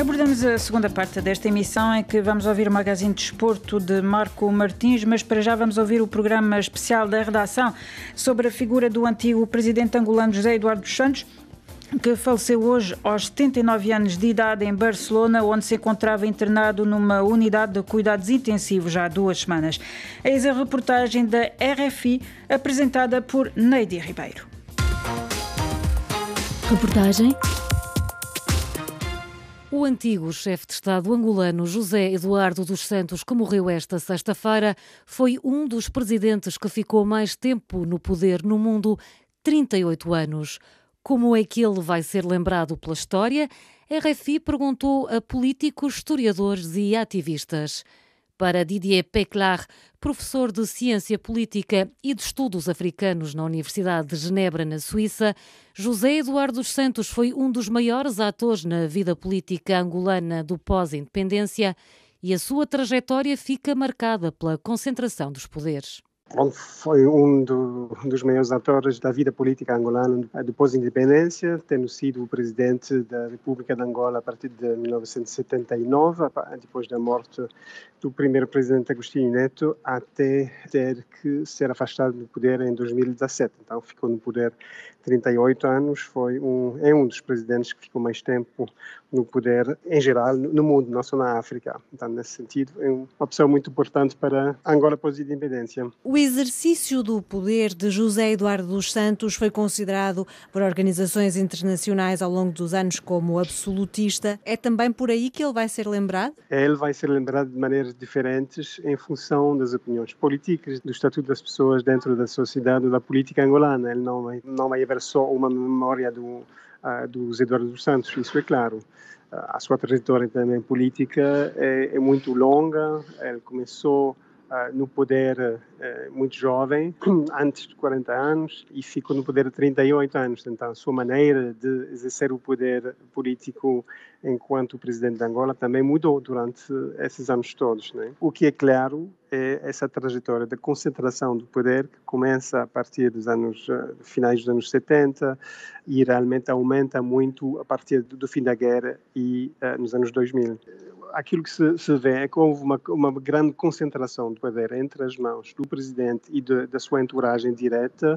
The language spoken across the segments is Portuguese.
Abordamos a segunda parte desta emissão, em que vamos ouvir o magazine de desporto de Marco Martins, mas para já vamos ouvir o programa especial da redação sobre a figura do antigo presidente angolano José Eduardo dos Santos, que faleceu hoje aos 79 anos de idade em Barcelona, onde se encontrava internado numa unidade de cuidados intensivos já há 2 semanas. Eis a reportagem da RFI, apresentada por Neide Ribeiro. Reportagem. O antigo chefe de Estado angolano José Eduardo dos Santos, que morreu esta sexta-feira, foi um dos presidentes que ficou mais tempo no poder no mundo, 38 anos. Como é que ele vai ser lembrado pela história? A RFI perguntou a políticos, historiadores e ativistas. Para Didier Peclar, professor de Ciência Política e de Estudos Africanos na Universidade de Genebra, na Suíça, José Eduardo dos Santos foi um dos maiores atores na vida política angolana do pós-independência e a sua trajetória fica marcada pela concentração dos poderes. Foi dos maiores atores da vida política angolana depois da independência, tendo sido o presidente da República de Angola a partir de 1979, depois da morte do primeiro presidente Agostinho Neto, até ter que ser afastado do poder em 2017. Então ficou no poder 38 anos, é um dos presidentes que ficou mais tempo no poder em geral no mundo, não só na África. Então, nesse sentido, é uma pessoa muito importante para Angola pós-independência. O exercício do poder de José Eduardo dos Santos foi considerado por organizações internacionais ao longo dos anos como absolutista. É também por aí que ele vai ser lembrado? Ele vai ser lembrado de maneiras diferentes em função das opiniões políticas, do estatuto das pessoas dentro da sociedade, da política angolana. Ele não vai haver só uma memória dos Eduardo dos Santos, isso é claro. A sua trajetória também política é muito longa. Ele começou no poder muito jovem, antes de 40 anos, e ficou no poder de 38 anos. Então, a sua maneira de exercer o poder político enquanto presidente de Angola também mudou durante esses anos todos, né? O que é claro é essa trajetória de concentração do poder que começa a partir dos finais dos anos 70 e realmente aumenta muito a partir do fim da guerra e nos anos 2000. Aquilo que se vê é que houve uma grande concentração de poder entre as mãos do presidente e da sua entourage direta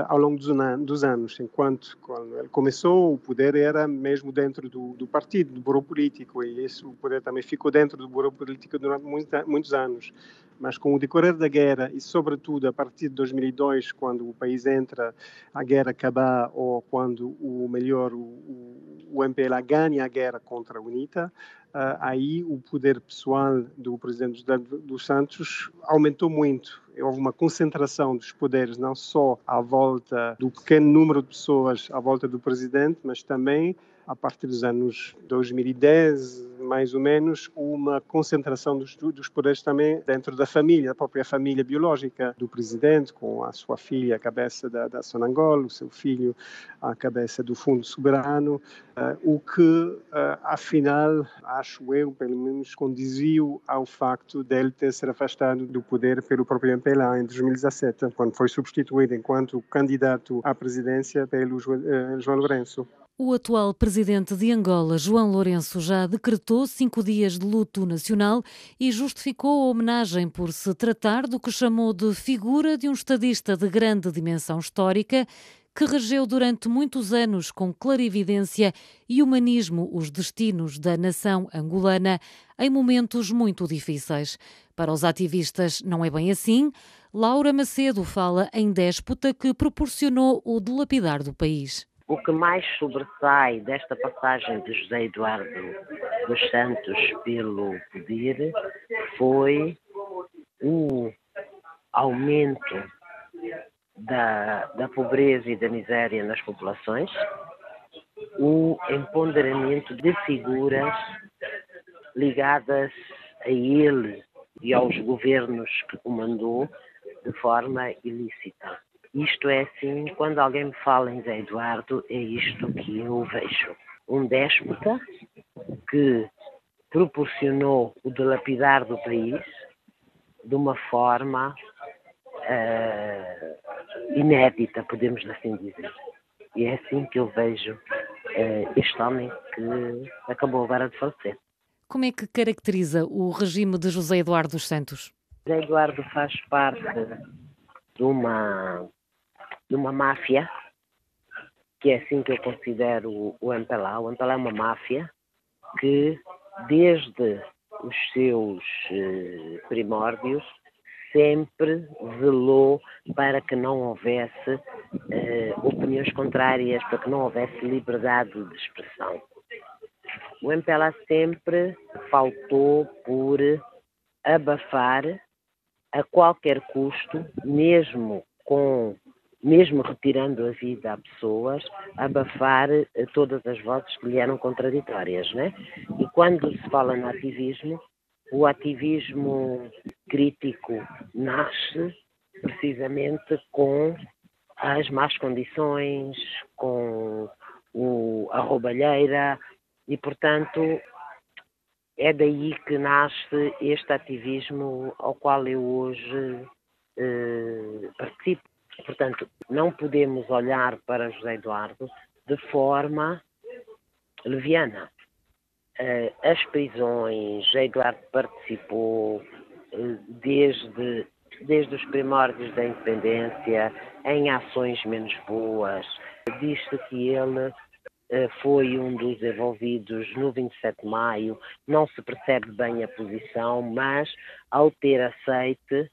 ao longo dos anos, enquanto quando ele começou o poder era mesmo dentro do partido, do bureau político, e o poder também ficou dentro do bureau político durante muitos anos. Mas com o decorrer da guerra e sobretudo a partir de 2002, quando o país entra, a guerra acabar, ou quando o MPLA ganha a guerra contra a UNITA, aí o poder pessoal do presidente dos Santos aumentou muito. Houve uma concentração dos poderes, não só à volta do pequeno número de pessoas à volta do presidente, mas também, a partir dos anos 2010, mais ou menos, uma concentração dos poderes também dentro da família, a própria família biológica do presidente, com a sua filha à cabeça da Sonangol, o seu filho à cabeça do Fundo Soberano, o que, afinal, acho eu, pelo menos, conduziu ao facto dele ter se afastado do poder pelo próprio MPLA em 2017, quando foi substituído enquanto candidato à presidência pelo João Lourenço. O atual presidente de Angola, João Lourenço, já decretou 5 dias de luto nacional e justificou a homenagem por se tratar do que chamou de figura de um estadista de grande dimensão histórica que regeu durante muitos anos com clarividência e humanismo os destinos da nação angolana em momentos muito difíceis. Para os ativistas não é bem assim. Laura Macedo fala em déspota que proporcionou o dilapidar do país. O que mais sobressai desta passagem de José Eduardo dos Santos pelo poder foi o aumento da pobreza e da miséria nas populações, o empoderamento de figuras ligadas a ele e aos governos que comandou de forma ilícita. Isto é assim, quando alguém me fala em Zé Eduardo, é isto que eu vejo. Um déspota que proporcionou o dilapidar do país de uma forma inédita, podemos assim dizer. E é assim que eu vejo este homem que acabou agora de falecer. Como é que caracteriza o regime de José Eduardo dos Santos? José Eduardo faz parte de uma máfia, que é assim que eu considero o MPLA. O MPLA é uma máfia que, desde os seus primórdios, sempre zelou para que não houvesse opiniões contrárias, para que não houvesse liberdade de expressão. O MPLA sempre faltou por abafar a qualquer custo, mesmo retirando a vida a pessoas, abafar todas as vozes que lhe eram contraditórias, né? E quando se fala no ativismo, o ativismo crítico nasce precisamente com as más condições, com a roubalheira e, portanto, é daí que nasce este ativismo ao qual eu hoje participo. Portanto, não podemos olhar para José Eduardo de forma leviana. As prisões, José Eduardo participou desde os primórdios da independência em ações menos boas. Diz-se que ele foi um dos envolvidos no 27 de maio, não se percebe bem a posição, mas ao ter aceite,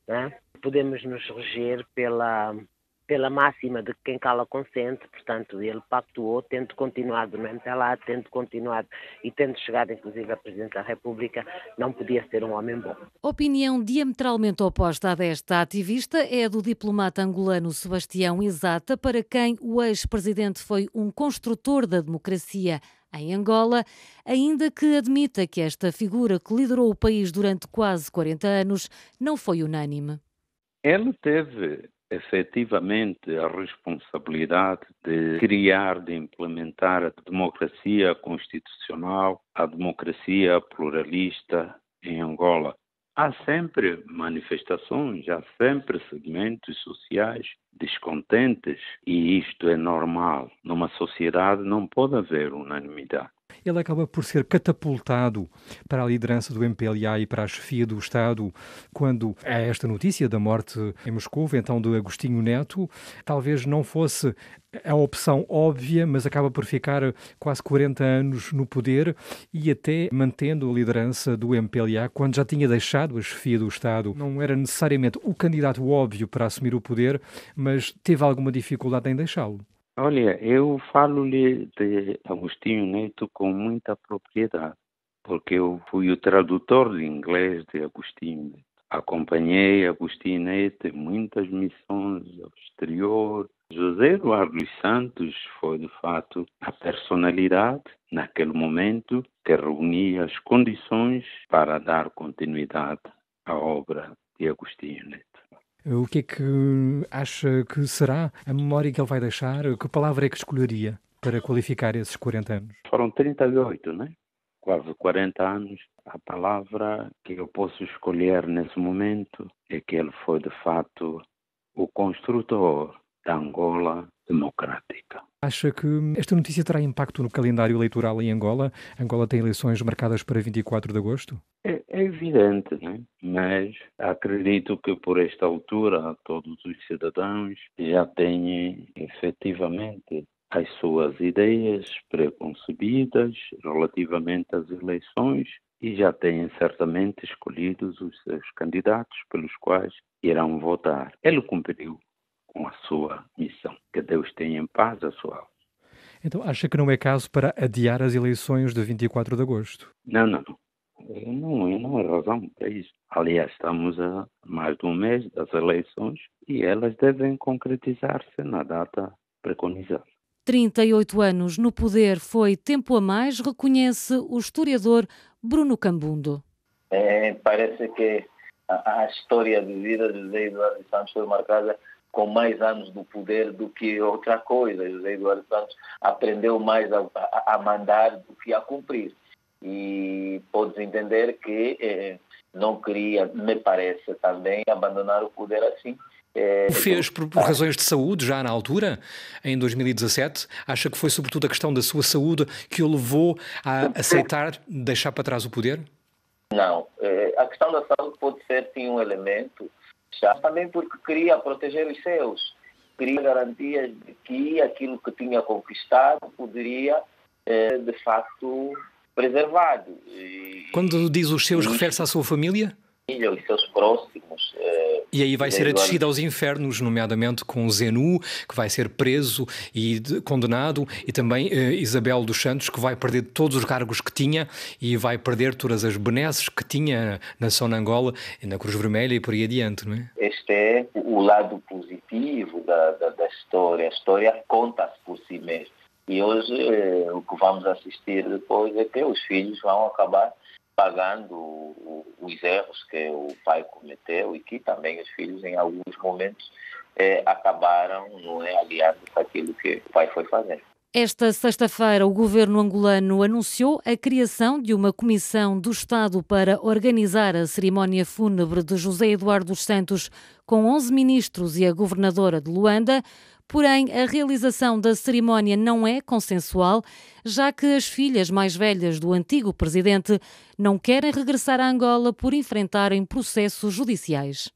né, podemos nos reger pela máxima de que quem cala consente. Portanto, ele pactuou, tendo continuado no MPLA, tendo continuado e tendo chegado inclusive a Presidente da República, não podia ser um homem bom. Opinião diametralmente oposta à desta ativista é a do diplomata angolano Sebastião Exata, para quem o ex-presidente foi um construtor da democracia em Angola, ainda que admita que esta figura que liderou o país durante quase 40 anos não foi unânime. Ele teve efetivamente a responsabilidade de criar, de implementar a democracia constitucional, a democracia pluralista em Angola. Há sempre manifestações, há sempre segmentos sociais descontentes e isto é normal. Numa sociedade não pode haver unanimidade. Ele acaba por ser catapultado para a liderança do MPLA e para a chefia do Estado quando há esta notícia da morte em Moscou, então de Agostinho Neto. Talvez não fosse a opção óbvia, mas acaba por ficar quase 40 anos no poder e até mantendo a liderança do MPLA quando já tinha deixado a chefia do Estado. Não era necessariamente o candidato óbvio para assumir o poder, mas teve alguma dificuldade em deixá-lo. Olha, eu falo-lhe de Agostinho Neto com muita propriedade, porque eu fui o tradutor de inglês de Agostinho Neto. Acompanhei Agostinho Neto em muitas missões ao exterior. José Eduardo dos Santos foi, de fato, a personalidade, naquele momento, que reunia as condições para dar continuidade à obra de Agostinho Neto. O que é que acha que será a memória que ele vai deixar? Que palavra é que escolheria para qualificar esses 40 anos? Foram 38, né? Quase 40 anos. A palavra que eu posso escolher nesse momento é que ele foi, de fato, o construtor da Angola democrática. Acha que esta notícia terá impacto no calendário eleitoral em Angola? Angola tem eleições marcadas para 24 de agosto? É evidente, né? Mas acredito que por esta altura todos os cidadãos já têm efetivamente as suas ideias preconcebidas relativamente às eleições e já têm certamente escolhidos os seus candidatos pelos quais irão votar. Ele cumpriu com a sua missão. Que Deus tenha em paz a sua alma. Então acha que não é caso para adiar as eleições de 24 de agosto? Não. Não é razão para isso. Aliás, estamos a mais de um mês das eleições e elas devem concretizar-se na data preconizada. 38 anos no poder foi tempo a mais, reconhece o historiador Bruno Cambundo. Parece que a história de vida de José Eduardo dos Santos foi marcada com mais anos do poder do que outra coisa. José Eduardo dos Santos aprendeu mais a mandar do que a cumprir. E podes entender que não queria, me parece também, abandonar o poder assim. O fez por razões de saúde, já na altura, em 2017? Acha que foi sobretudo a questão da sua saúde que o levou a aceitar deixar para trás o poder? Não. A questão da saúde pode ser, sim, um elemento, também porque queria proteger os seus. Queria garantias de que aquilo que tinha conquistado poderia, de facto, preservado. Quando diz os seus, refere-se à sua família? Os seus próximos. E aí vai ser a descida aos infernos, nomeadamente com Zenu, que vai ser preso e condenado, e também Isabel dos Santos, que vai perder todos os cargos que tinha e vai perder todas as benesses que tinha na Zona Angola e na Cruz Vermelha e por aí adiante, não é? Este é o lado positivo da história. A história conta-se por si mesmo. E hoje o que vamos assistir depois é que os filhos vão acabar pagando os erros que o pai cometeu e que também os filhos, em alguns momentos, acabaram, não é, aliados àquilo que o pai foi fazer. Esta sexta-feira, o governo angolano anunciou a criação de uma comissão do Estado para organizar a cerimónia fúnebre de José Eduardo dos Santos, com 11 ministros e a governadora de Luanda. Porém, a realização da cerimónia não é consensual, já que as filhas mais velhas do antigo presidente não querem regressar a Angola por enfrentarem processos judiciais.